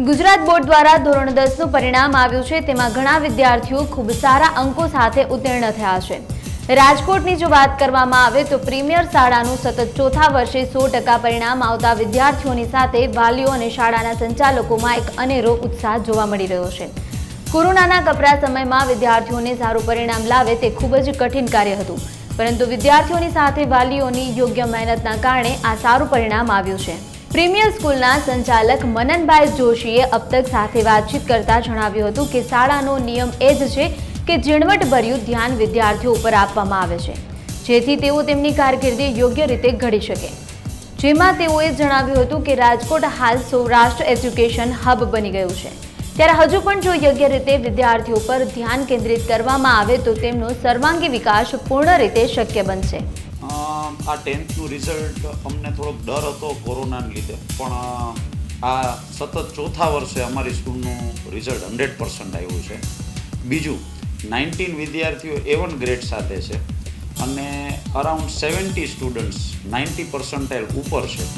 Gujarat board દ્વારા ધોરણ 10નું પરિણામ આવ્યું છે, તેમાં ઘણા વિદ્યાર્થીઓ ખૂબ સારા અંકો સાથે ઉત્તીર્ણ થયા છે। રાજકોટની જો વાત કરવામાં આવે તો પ્રીમિયર શાળાનું સતત ચોથા વર્ષે 100% પરિણામ આવતા વિદ્યાર્થીઓની સાથે વાલીઓ અને શાળાના સંચાલકોમાં એક અનેરો ઉત્સાહ જોવા મળી રહ્યો છે। કોરોનાના કપરા સમયમાં વિદ્યાર્થીઓને સારું પરિણામ લાવે તે ખૂબ જ કઠિન કાર્ય હતું, પરંતુ વિદ્યાર્થીઓની સાથે વાલીઓની યોગ્ય મહેનતના કારણે આ સારું પરિણામ આવ્યું છે। પ્રીમિયર સ્કૂલના સંચાલક મનનભાઈ જોશીએ અબ તક સાથે વાતચીત કરતા જણાવ્યું હતું કે શાળાનો નિયમ એ જ છે કે ઝીણવટભર્યું ધ્યાન વિદ્યાર્થીઓ ઉપર આપવામાં આવે છે, જેથી તેઓ તેમની કારકિર્દી યોગ્ય રીતે ઘડી શકે। જેમાં તેઓએ જણાવ્યું હતું કે રાજકોટ હાલ સૌરાષ્ટ્ર એજ્યુકેશન હબ બની ગયું છે, ત્યારે હજુ પણ જો યોગ્ય રીતે વિદ્યાર્થીઓ પર ધ્યાન કેન્દ્રિત કરવામાં આવે તો તેમનો સર્વાંગી વિકાસ પૂર્ણ રીતે શક્ય બનશે। આ 10thનું રિઝલ્ટ અમને થોડોક ડર હતો કોરોનાને લીધે, પણ આ સતત ચોથા વર્ષે અમારી સ્કૂલનું રિઝલ્ટ 100% આવ્યું છે। બીજું 19 વિદ્યાર્થીઓ A1 ગ્રેડ સાથે છે અને અરાઉન્ડ 70 સ્ટુડન્ટ્સ 90% ઉપર છે।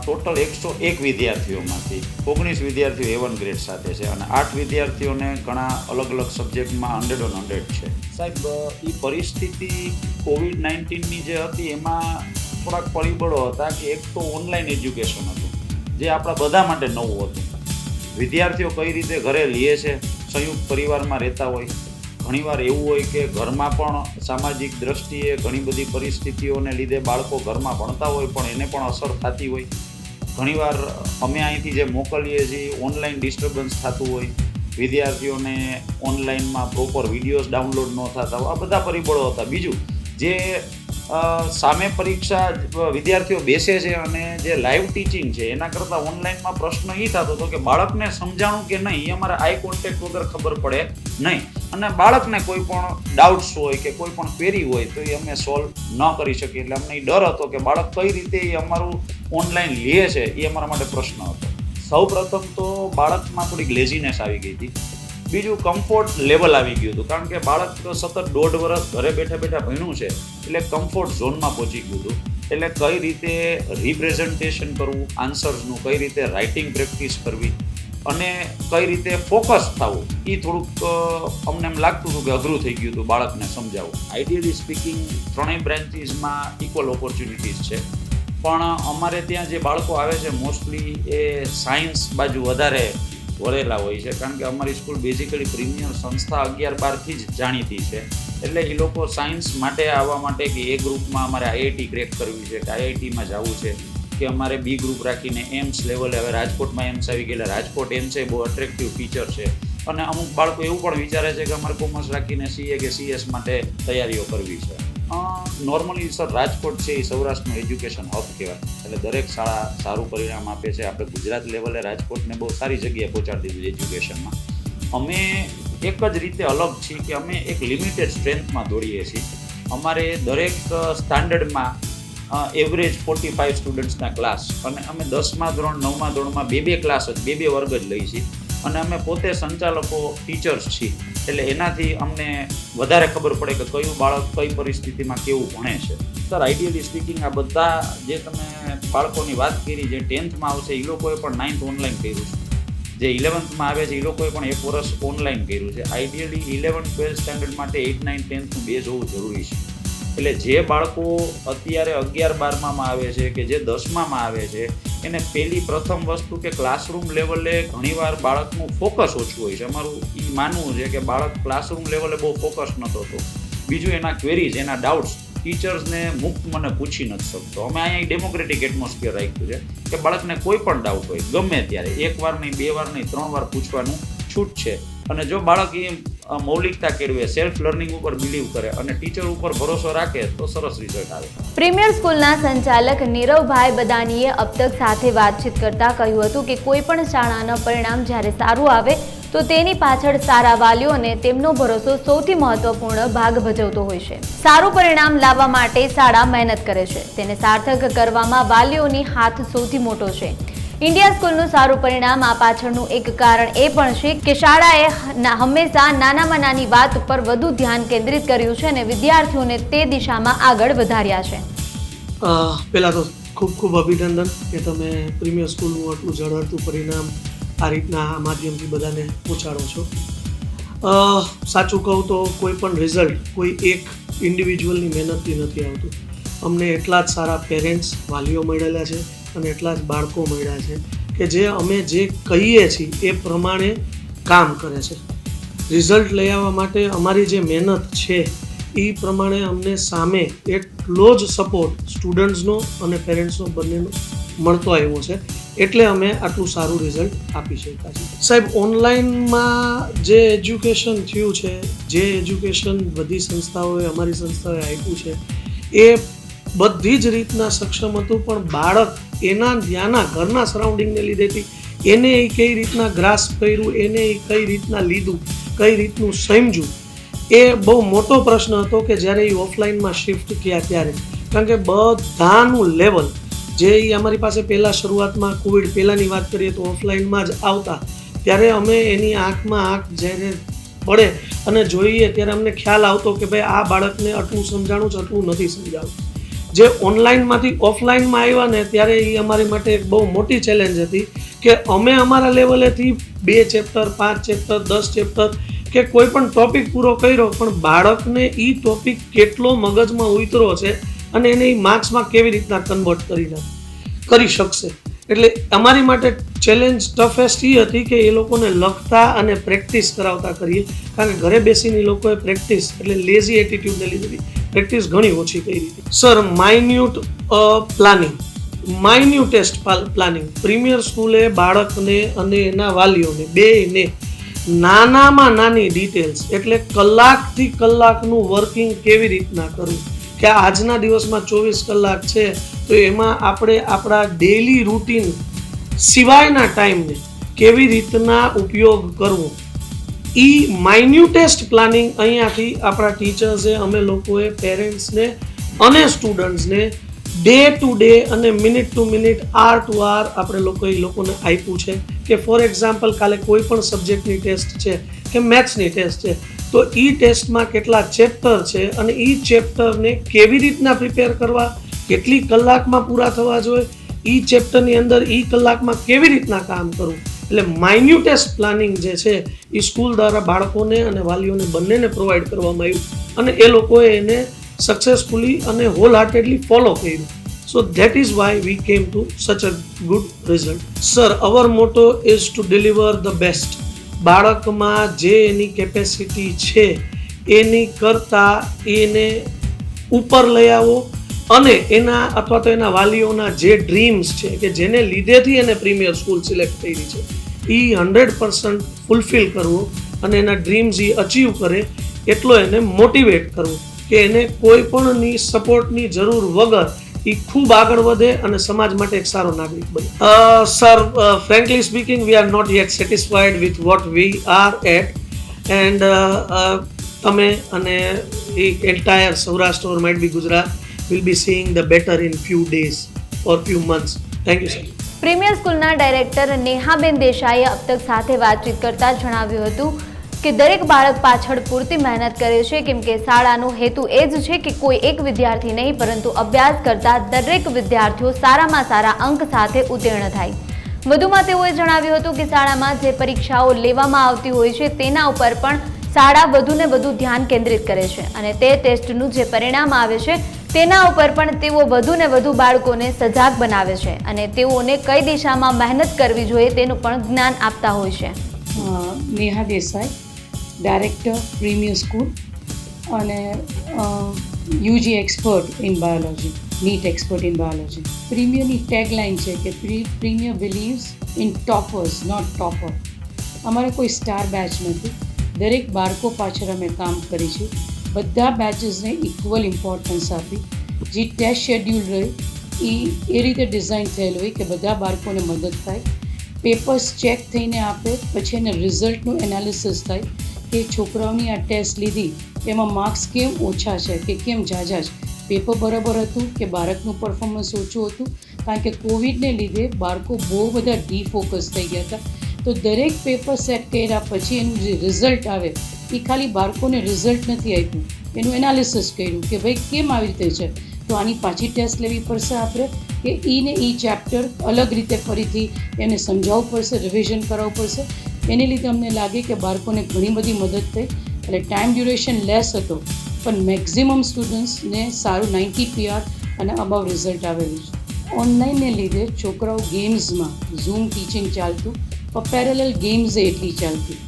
ટોટલ 101 વિદ્યાર્થીઓમાંથી 19 વિદ્યાર્થીઓ A1 ગ્રેડ સાથે છે અને 8 વિદ્યાર્થીઓને ઘણા અલગ અલગ સબ્જેક્ટમાં 100 છે। સાહેબ, એ પરિસ્થિતિ COVID-19ની જે હતી એમાં થોડાક પરિબળો હતા કે એક તો ઓનલાઈન એજ્યુકેશન હતું, જે આપણા બધા માટે નવું હતું। વિદ્યાર્થીઓ કઈ રીતે ઘરે લે છે, સંયુક્ત પરિવારમાં રહેતા હોય, ઘણીવાર એવું હોય કે ઘરમાં પણ સામાજિક દ્રષ્ટિએ ઘણી બધી પરિસ્થિતિઓને લીધે બાળકો ઘરમાં ભણતા હોય પણ એને પણ અસર થતી હોય। ઘણીવાર અમે અહીંથી જે મોકલીએ છીએ ઓનલાઈન ડિસ્ટર્બન્સ થતું હોય, વિદ્યાર્થીઓને ઓનલાઈનમાં પ્રોપર વિડીયોઝ ડાઉનલોડ ન થતા હોય, આ બધા પરિબળો હતા। બીજું જે સામે પરીક્ષા વિદ્યાર્થીઓ બેસે છે અને જે લાઈવ ટીચિંગ છે એના કરતાં ઓનલાઈનમાં પ્રશ્ન એ થતો હતો કે બાળકને સમજાણું કે નહીં એ અમારે આઈ કોન્ટેક્ટ વગર ખબર પડે નહીં, અને બાળકને કોઈ પણ ડાઉટ્સ હોય કે કોઈ પણ ક્વેરી હોય તો એ અમે સોલ્વ ન કરી શકીએ, એટલે અમને એ ડર હતો કે બાળક કઈ રીતે એ અમારું ઓનલાઈન લે છે એ અમારા માટે પ્રશ્ન હતો। સૌ પ્રથમ તો બાળકમાં થોડીક લેઝીનેસ આવી ગઈ હતી। બીજું કમ્ફર્ટ લેવલ આવી ગયું હતું, કારણ કે બાળક સતત 1.5 વર્ષ ઘરે બેઠા બેઠા ભણ્યું છે એટલે કમ્ફર્ટ ઝોનમાં પહોંચી ગયું હતું। એટલે કઈ રીતે રિપ્રેઝન્ટેશન કરવું આન્સર્સનું, કઈ રીતે રાઇટિંગ પ્રેક્ટિસ કરવી અને કઈ રીતે ફોકસ થવું એ થોડુંક અમને એમ લાગતું હતું કે અઘરું થઈ ગયું હતું બાળકને સમજાવવું। આઈડિયલી સ્પીકિંગ ત્રણેય બ્રાન્ચીસમાં ઇક્વલ ઓપોર્ચ્યુનિટીઝ છે, પણ અમારે ત્યાં જે બાળકો આવે છે મોસ્ટલી એ સાયન્સ બાજુ વધારે વળેલા હોય છે, કારણ કે અમારી સ્કૂલ બેઝિકલી પ્રીમિયર સંસ્થા 11-12થી જ જાણીતી છે, એટલે એ લોકો સાયન્સ માટે આવવા માટે કે એ ગ્રુપમાં અમારે આઈઆઈટી ક્રેક કરવી છે કે આઈઆઈટીમાં જવું છે કે અમારે બી ગ્રુપ રાખીને એમ્સ લેવલે, હવે રાજકોટમાં એમ્સ આવી ગયેલા, રાજકોટ એમ્સ એ બહુ અટ્રેક્ટિવ ફીચર છે, અને અમુક બાળકો એવું પણ વિચારે છે કે અમારે કોમર્સ રાખીને સીએ કે સીએસ માટે તૈયારીઓ કરવી છે। નોર્મલી સર રાજકોટ છે એ સૌરાષ્ટ્રનું એજ્યુકેશન હબ કહેવાય, એટલે દરેક શાળા સારું પરિણામ આપે છે। આપણે ગુજરાત લેવલે રાજકોટને બહુ સારી જગ્યાએ પહોંચાડી દીધું એજ્યુકેશનમાં। અમે એક જ રીતે અલગ છીએ કે અમે એક લિમિટેડ સ્ટ્રેન્થમાં દોડીએ છીએ। અમારે દરેક સ્ટાન્ડર્ડમાં એવરેજ 45 સ્ટુડન્ટ્સના ક્લાસ, અને અમે 10મા ધોરણ 9મા ધોરણમાં 2 ક્લાસ જ 2 વર્ગ જ લઈએ છીએ, અને અમે પોતે સંચાલકો ટીચર્સ છીએ, એટલે એનાથી અમને વધારે ખબર પડે કે કયું બાળક કઈ પરિસ્થિતિમાં કેવું ભણે છે। સર, આઈડિયલી સ્પીકિંગ આ બધા જે તમે બાળકોની વાત કરી, જે 10thમાં આવશે એ લોકોએ પણ 9th ઓનલાઈન કર્યું છે, જે 11thમાં આવે છે એ લોકોએ પણ 1 વર્ષ ઓનલાઈન કર્યું છે। આઈડિયલી 11-12 સ્ટાન્ડર્ડ માટે 8, 9, 10thનું બેઝ હોવું જરૂરી છે, એટલે જે બાળકો અત્યારે 11-12માં આવે છે કે જે 10માં આવે છે એને પ્રથમ વસ્તુ કે ક્લાસરૂમ લેવલે ઘણીવાર બાળકનું ફોકસ ઓછું હોય છે। અમારું એ માનવું છે કે બાળક ક્લાસરૂમ લેવલે બહુ ફોકસ નહોતો થતો। બીજું એના ક્વેરીઝ, એના ડાઉટ્સ ટીચર્સને મુક્ત મને પૂછી નથી શકતો। અમે અહીંયા ડેમોક્રેટિક એટમોસ્ફિયર રાખ્યું છે કે બાળકને કોઈ પણ ડાઉટ હોય ગમે ત્યારે 1 વાર નહીં, 2 વાર નહીં, 3 વાર પૂછવાનું છૂટ છે, અને જો બાળક એ મૌલિકતા કેળવે, સેલ્ફ લર્નિંગ ઉપર બિલીવ કરે અને ટીચર ઉપર ભરોસો રાખે તો સરસ રિઝલ્ટ આવે। પ્રીમિયર સ્કૂલના સંચાલક નીરવભાઈ બદાનીએ અબ તક સાથે વાતચીત કરતા કહ્યું હતું કે કોઈ પણ શાળાનું પરિણામ જ્યારે સારું આવે તો તેની પાછળ સારા વાલીઓ અને તેમનો ભરોસો સૌથી મહત્વપૂર્ણ ભાગ ભજવતો હોય છે। સારું પરિણામ લાવવા માટે શાળા મહેનત કરે છે, તેને સાર્થક કરવામાં વાલીઓની હાથ સૌથી મોટો છે। ઇન્ડિયા સ્કૂલનું સારું પરિણામ આ પાછળનું એક કારણ એ પણ છે કે શાળાએ હંમેશા નાનામાં નાની વાત ઉપર વધુ ધ્યાન કેન્દ્રિત કર્યું છે અને વિદ્યાર્થીઓને તે દિશામાં આગળ વધાર્યા છે। પહેલાં તો ખૂબ ખૂબ અભિનંદન કે તમે પ્રીમિયર સ્કૂલનું આટલું ઝળહળતું પરિણામ આ રીતના આ માધ્યમથી બધાને પહોંચાડો છો. સાચું કહું તો કોઈ પણ રિઝલ્ટ કોઈ એક ઇન્ડિવિજ્યુઅલની મહેનતથી નથી આવતું. અમને એટલા જ સારા પેરેન્ટ્સ વાલીઓ મળેલા છે અને એટલા જ બાળકો મળ્યા છે કે જે અમે જે કહીએ છીએ એ પ્રમાણે કામ કરે છે. રિઝલ્ટ લઈ આવવા માટે અમારી જે મહેનત છે એ પ્રમાણે અમને સામે એટલો જ સપોર્ટ સ્ટુડન્ટ્સનો અને પેરેન્ટ્સનો બંનેનો મળતો આવ્યો છે, એટલે અમે આટલું સારું રિઝલ્ટ આપી શક્યા છીએ. સાહેબ, ઓનલાઈનમાં જે એજ્યુકેશન થયું છે, જે એજ્યુકેશન બધી સંસ્થાઓએ અમારી સંસ્થાએ આપ્યું છે એ બધી જ રીતના સક્ષમ હતું, પણ બાળક એના ત્યાંના ઘરના સરાઉન્ડિંગને લીધેથી એને એ કઈ રીતના ગ્રાસ્પ કર્યું, એને એ કઈ રીતના લીધું, કઈ રીતનું સમજ્યું, એ બહુ મોટો પ્રશ્ન હતો કે જ્યારે એ ઓફલાઈનમાં શિફ્ટ થયા ત્યારે. કારણ કે બધાનું લેવલ જે અમારી પાસે પહેલાં શરૂઆતમાં કોવિડ પહેલાંની વાત કરીએ તો ઓફલાઈનમાં જ આવતા, ત્યારે અમે એની આંખમાં આંખ જ્યારે પડે અને જોઈએ ત્યારે અમને ખ્યાલ આવતો કે ભાઈ આ બાળકને આટલું સમજાણું છે, આટલું નથી સમજાણું. જે ઓનલાઈનમાંથી ઓફલાઈનમાં આવ્યા ને ત્યારે એ અમારી માટે એક બહુ મોટી ચેલેન્જ હતી કે અમે અમારા લેવલેથી 2 ચેપ્ટર 5 ચેપ્ટર 10 ચેપ્ટર કે કોઈ પણ ટોપિક પૂરો કર્યો, પણ બાળકને એ ટોપિક કેટલો મગજમાં ઉતરો છે અને એને એ માર્ક્સમાં કેવી રીતના કન્વર્ટ કરી શકશે. એટલે અમારી માટે ચેલેન્જ ટફેસ્ટ એ હતી કે એ લોકોને લખતા અને પ્રેક્ટિસ કરાવતા કરીએ, કારણ કે ઘરે બેસીને એ લોકોએ પ્રેક્ટિસ એટલે લેઝી એટીટ્યુડને લીધે પ્રેક્ટિસ ઘણી ઓછી કરી હતી. સર, માઇન્યુટેસ્ટ પ્લાનિંગ પ્રીમિયર સ્કૂલે બાળકને અને એના વાલીઓને બેયને નાનામાં નાની ડિટેલ્સ એટલે કલાકથી કલાકનું વર્કિંગ કેવી રીતના કરવું, કે આજના દિવસમાં 24 કલાક છે તો એમાં આપણે આપણા ડેલી રૂટીન સિવાયના ટાઈમને કેવી રીતના ઉપયોગ કરવો, એ માઇન્યુટેસ્ટ પ્લાનિંગ અહીંયાથી આપણા ટીચર્સે અમે લોકોએ પેરેન્ટ્સને અને સ્ટુડન્ટ્સને ડે ટુ ડે અને મિનિટ ટુ મિનિટ આર ટુ આર આપણે લોકોને આપ્યું છે. કે ફોર એક્ઝામ્પલ કાલે કોઈ પણ સબ્જેક્ટની ટેસ્ટ છે કે મેથ્સની ટેસ્ટ છે તો એ ટેસ્ટમાં કેટલા ચેપ્ટર છે અને એ ચેપ્ટરને કેવી રીતના પ્રિપેર કરવા, કેટલી કલાકમાં પૂરા થવા જોઈએ, એ ચેપ્ટરની અંદર એ કલાકમાં કેવી રીતના કામ કરવું. એટલે માઇન્યુટેસ્ટ પ્લાનિંગ જે છે એ સ્કૂલ દ્વારા બાળકોને અને વાલીઓને બંનેને પ્રોવાઈડ કરવામાં આવ્યું અને એ લોકોએ એને સક્સેસફુલી અને હોલ હાર્ટેડલી ફોલો કર્યું. So that is why we came to such a good result. Sir, our motto is to deliver the best. બાળકમાં જે એની કેપેસિટી છે એની કરતાં એને ઉપર લઈ આવો અને એના અથવા તો એના વાલીઓના જે ડ્રીમ્સ છે કે જેને લીધેથી એને પ્રીમિયર સ્કૂલ સિલેક્ટ કરી છે એ 100% ફૂલફિલ કરવો અને એના ડ્રીમ્સ એ અચીવ કરે એટલો એને મોટિવેટ કરવો કે એને કોઈ પણની સપોર્ટની જરૂર વગર એ ખૂબ આગળ વધે અને સમાજ માટે એક સારો નાગરિક બને. Sir, frankly speaking, we are not yet satisfied with what we are at and તમે અને entire Saurashtra or might be Gujarat will be seeing the better in few days or few months. Thank you sir. Premier સ્કૂલના director Nehaben દેસાઈએ અબ તક સાથે વાતચીત કરતા જણાવ્યું હતું કે દરેક બાળક પાછળ પૂરતી મહેનત કરે છે, કેમ કે શાળાનો હેતુ એ જ છે કે કોઈ એક વિદ્યાર્થી નહીં પરંતુ અભ્યાસ કરતા દરેક વિદ્યાર્થીઓ સારામાં સારા અંક સાથે ઉત્તીર્ણ થાય. વધુમાં તેઓએ જણાવ્યું હતું કે શાળામાં જે પરીક્ષાઓ લેવામાં આવતી હોય છે તેના ઉપર પણ શાળા વધુને વધુ ધ્યાન કેન્દ્રિત કરે છે અને તે ટેસ્ટનું જે પરિણામ આવે છે તેના ઉપર પણ તેઓ વધુને વધુ બાળકોને સજાગ બનાવે છે અને તેઓને કઈ દિશામાં મહેનત કરવી જોઈએ તેનું પણ જ્ઞાન આપતા હોય છે. Neha Desai, director premier school અને UG expert in biology, NEET expert in biology. પ્રીમિયરની ટેગલાઇન છે કે premier believes in toppers not topper. અમારે કોઈ સ્ટાર બેચ નથી, દરેક બાળકો પાછળ અમે કામ કરી છે. બધા બેચીસને ઇક્વલ ઇમ્પોર્ટન્સ આપી. જે ટેસ્ટ શેડ્યુલ રહે એ રીતે ડિઝાઇન થયેલું હોય કે બધા બાળકોને મદદ થાય. પેપર્સ ચેક થઈને આપે, પછી એને રિઝલ્ટનું એનાલિસિસ થાય કે છોકરાઓની આ ટેસ્ટ લીધી એમાં માર્ક્સ કેમ ઓછા છે કે કેમ ઝાઝા છે, પેપર બરાબર હતું કે બાળકનું પરફોર્મન્સ ઓછું હતું. કારણ કે કોવિડને લીધે બાળકો બહુ બધા ડીફોકસ થઈ ગયા હતા. તો દરેક પેપર સેટ કર્યા પછી એનું જે રિઝલ્ટ આવે એ ખાલી બાળકોને રિઝલ્ટ નથી આપ્યું, એનું એનાલિસિસ કર્યું કે ભાઈ કેમ આવી રીતે છે, તો આની પાછી ટેસ્ટ લેવી પડશે આપણે, કે ને ઈ ચેપ્ટર અલગ રીતે ફરીથી એને સમજાવવું પડશે, રિવિઝન કરાવવું પડશે. એને લીધે અમને લાગે કે બાળકોને ઘણી બધી મદદ થઈ. એટલે ટાઈમ ડ્યુરેશન લેસ હતો પણ મેક્ઝિમમ સ્ટુડન્ટ્સને સારું 90 PR અને અબાવ રિઝલ્ટ આવેલું છે. ઓનલાઈનને લીધે છોકરાઓ ગેમ્સમાં ઝૂમ ટીચિંગ ચાલતું પણ પેરેલલ ગેમ્સ એટલી ચાલતી.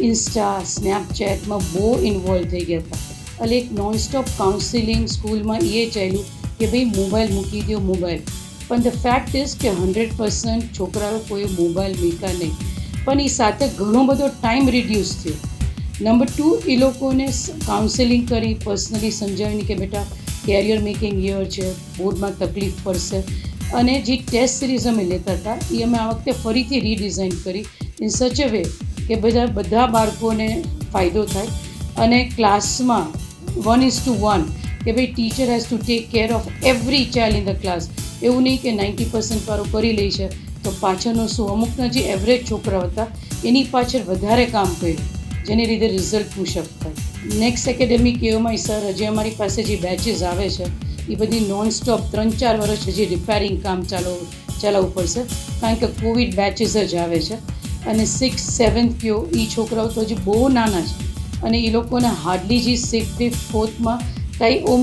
ઇન્સ્ટા સ્નેપચેટમાં બહુ ઇન્વોલ્વ થઈ ગયા હતા. એટલે એક નોનસ્ટોપ કાઉન્સિલિંગ સ્કૂલમાં એ ચાલ્યું કે ભાઈ મોબાઈલ મૂકી દો મોબાઈલ. પણ ધ ફેક્ટ ઇઝ કે 100% છોકરાઓ કોઈ મોબાઈલ મૂક્યા નહીં. પણ એ સાથે ઘણો બધો ટાઈમ રિડ્યુસ થયો. નંબર 2, એ લોકોને કાઉન્સેલિંગ કરી, પર્સનલી સમજાવીને કે બેટા કેરિયર મેકિંગ યર છે, બોર્ડમાં તકલીફ પડશે. અને જે ટેસ્ટ સિરીઝ અમે લેતા હતા એ અમે આ વખતે ફરીથી રીડિઝાઇન કરી ઇન સચ અ વે કે બધા બાળકોને ફાયદો થાય. અને ક્લાસમાં 1:1 કે ભાઈ teacher has to take care of every child in the class. એવું નહીં કે 90% વાળું કરી લે છે તો પાછળનો શું, અમુકના જે એવરેજ છોકરાઓ હતા એની પાછળ વધારે કામ કર્યું, જેને લીધે રિઝલ્ટ પુશઅપ થાય. નેક્સ્ટ એકેડેમિક યરમાં સર હજી અમારી પાસે જે બેચીસ આવે છે એ બધી નોનસ્ટોપ 3-4 વર્ષ હજી રિપેરિંગ કામ ચલાવવું પડશે, કારણ કે કોવિડ બેચીસ જ આવે છે. અને 6th 7th કયો એ છોકરાઓ તો હજી બહુ નાના છે અને એ લોકોને હાર્ડલી જે 6th 5th 4thમાં કાંઈ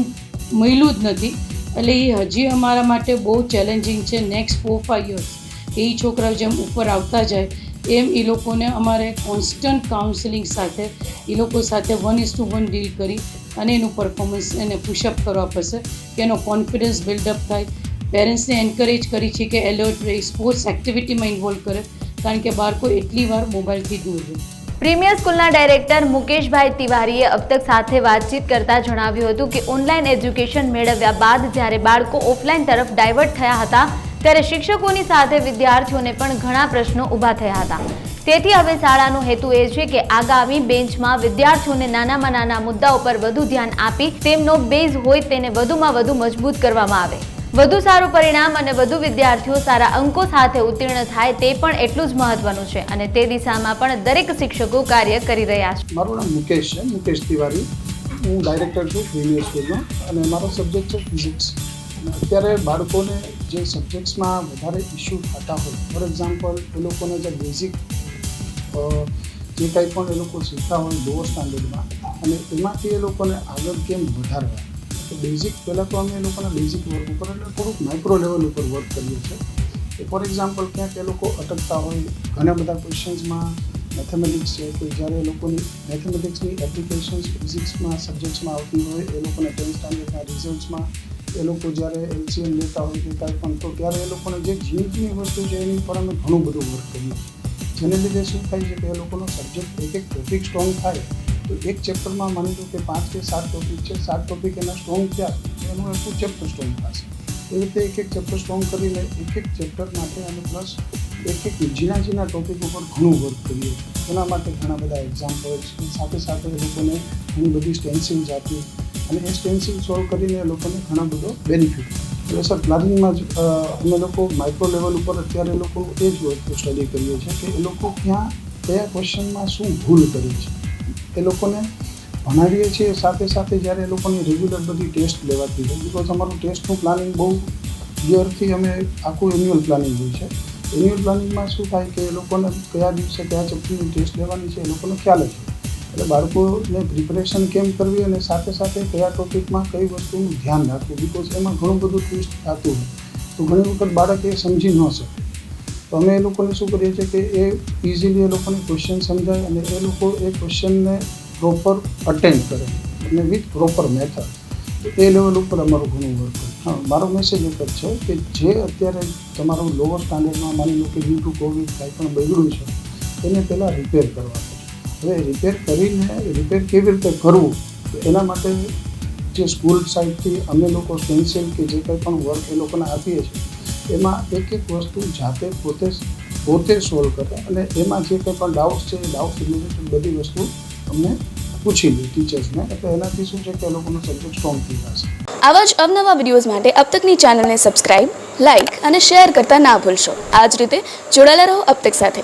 મળ્યું જ નથી. એટલે એ હજી અમારા માટે બહુ ચેલેન્જિંગ છે. નેક્સ્ટ 4-5 યર્સ એ છોકરાઓ જેમ ઉપર આવતા જાય એમ એ લોકોને અમારે કોન્સ્ટન્ટ કાઉન્સેલિંગ સાથે એ લોકો સાથે 1:1 ડીલ કરી અને એનું પરફોર્મન્સ એને પુશઅપ કરવા પડશે કે એનો કોન્ફિડન્સ બિલ્ડઅપ થાય. પેરેન્ટ્સને એન્કરેજ કરી છે કે એલર્ટ રહી, સ્પોર્ટ્સ એક્ટિવિટીમાં ઇન્વોલ્વ કરે, કારણ કે બાળકો એટલી વાર મોબાઈલથી દૂર રહે. પ્રીમિયર સ્કૂલના ડાયરેક્ટર મુકેશભાઈ તિવારીએ અબતક સાથે વાતચીત કરતા જણાવ્યું હતું કે ઓનલાઈન એજ્યુકેશન મેળવ્યા બાદ જ્યારે બાળકો ઓફલાઈન તરફ ડાયવર્ટ થયા હતા ત્યારે શિક્ષકોની સાથે વિદ્યાર્થીઓને પણ ઘણા પ્રશ્નો ઊભા થયા હતા. તેથી હવે શાળાનો હેતુ એ છે કે આગામી બેન્ચમાં વિદ્યાર્થીઓને નાનામાં નાના મુદ્દાઓ પર વધુ ધ્યાન આપી તેમનો બેઝ હોય તેને વધુમાં વધુ મજબૂત કરવામાં આવે. વધુ સારું પરિણામ અને વધુ વિદ્યાર્થીઓ સારા અંકો સાથે ઉત્તીર્ણ થાય તે પણ એટલું જ મહત્વનું છે અને તે દિશામાં પણ દરેક શિક્ષકો કાર્ય કરી રહ્યા છે. મારું નામ મુકેશ છે, મુકેશ તિવારી. હું ડાયરેક્ટર છું પ્રીમિયર સ્કૂલનો અને મારો સબ્જેક્ટ છે ફિઝિક્સ. અત્યારે બાળકોને જે સબ્જેક્ટ્સમાં વધારે ઇસ્યુ થતા હોય, ફોર એક્ઝામ્પલ એ લોકોને જે બેઝિક જે કંઈ પણ એ લોકો શીખતા હોય લોઅર સ્ટાન્ડર્ડમાં અને એમાંથી એ લોકોને આગળ કેમ વધારવા, તો બેઝિક પહેલાં તો અમે એ લોકોના બેઝિક વર્ક ઉપર એટલે થોડુંક માઇક્રો લેવલ ઉપર વર્ક કરીએ છીએ. ફોર એક્ઝામ્પલ ક્યાંક એ લોકો અટકતા હોય ઘણા બધા ક્વેશ્ચન્સમાં મેથેમેટિક્સ છે કે જ્યારે એ લોકોની મેથેમેટિક્સની એપ્લિકેશન્સ ફિઝિક્સમાં સબ્જેક્ટ્સમાં આવતી હોય, એ લોકોને 10th સ્ટાન્ડર્ડના રિઝલ્ટ્સમાં એ લોકો જ્યારે LCM લેતા હોય કે કાંઈ પણ, તો ત્યારે એ લોકોને જે જીવની વસ્તુ છે એની પર અમે ઘણું બધું વર્ક કરીએ છીએ. જેને લીધે શું થાય છે કે એ લોકોનો સબ્જેક્ટ એક ટોપિક સ્ટ્રોંગ થાય તો એક ચેપ્ટરમાં માની લો કે 5 કે 7 ટોપિક છે, 7 ટોપિક એના સ્ટ્રોંગ થયા એનું આખું ચેપ્ટર સ્ટ્રોંગ થશે. એ રીતે એક ચેપ્ટર સ્ટ્રોંગ કરીને એક ચેપ્ટર માટે અને પ્લસ એક ઝીણા ટોપિક ઉપર ઘણું વર્ક કરીએ છીએ. એના માટે ઘણા બધા એક્ઝામ્પલ્સ સાથે સાથે એ લોકોને ઘણી બધી સ્ટેન્સિલ્સ આપી અને એ સ્ટેન્સિલ સોલ્વ કરીને એ લોકોને ઘણા બધો બેનિફિટ. એટલે સર પ્લાનિંગમાં જ અમે લોકો માઇક્રો લેવલ ઉપર અત્યારે લોકો એ જ વસ્તુ સ્ટડી કરીએ છીએ કે એ લોકો કયા ક્વેશ્ચનમાં શું ભૂલ કરી છે એ લોકોને ભણાવીએ છીએ. સાથે સાથે જ્યારે એ લોકોની રેગ્યુલર બધી ટેસ્ટ લેવાતી હોય, બિકોઝ અમારું ટેસ્ટનું પ્લાનિંગ બહુ યરથી અમે આખું એન્યુઅલ પ્લાનિંગ હોય છે. એન્યુઅલ પ્લાનિંગમાં શું થાય કે એ લોકોને કયા દિવસે કયા ચેપ્ટરની ટેસ્ટ લેવાની છે એ લોકોને ખ્યાલ જ હોય. એટલે બાળકોને પ્રિપરેશન કેમ કરવી અને સાથે સાથે કયા ટોપિકમાં કઈ વસ્તુનું ધ્યાન રાખવું, બિકોઝ એમાં ઘણું બધું ટ્વિસ્ટ થતું હોય તો ઘણી વખત બાળક એ સમજી ન શકે. તો અમે એ લોકોને શું કરીએ છીએ કે એ ઇઝીલી એ લોકોને ક્વેશ્ચન સમજાય અને એ લોકો એ ક્વેશ્ચનને પ્રોપર અટેન્ડ કરે અને વિથ પ્રોપર મેથડ. તો એ લેવલ ઉપર અમારું ઘણું વર્ક કરે. હા, મારો મેસેજ એક જ છે કે જે અત્યારે તમારું લોઅર સ્ટાન્ડર્ડમાં માની લો કે ડ્યુ ટુ કોવિડ કાંઈ પણ બગડ્યું છે એને પહેલાં રિપેર કરવા. હવે રિપેર કરીને રિપેર કેવી રીતે કરવું તો એના માટે જે સ્કૂલ સાઇડથી અમે લોકો સ્ટેન્સિલ કે જે કંઈ પણ વર્ક એ લોકોને આપીએ છીએ એમાં એક વસ્તુ જાતે પોતે સોલ્વ કરે અને એમાં જે કંઈ પણ ડાઉટ્સ છે એ ડાઉટ રિલેટેડ બધી વસ્તુ અમને પૂછી લે ટીચર્સને. એટલે એનાથી શું છે કે એ લોકોનો સબ્જેક્ટ સ્ટ્રોંગ થઈ જશે. આવા જ અવનવા વિડીયોઝ માટે અબતકની ચેનલને સબસ્ક્રાઇબ, લાઇક અને શેર કરતા ના ભૂલશો. આ જ રીતે જોડાયેલા રહો અબતક સાથે.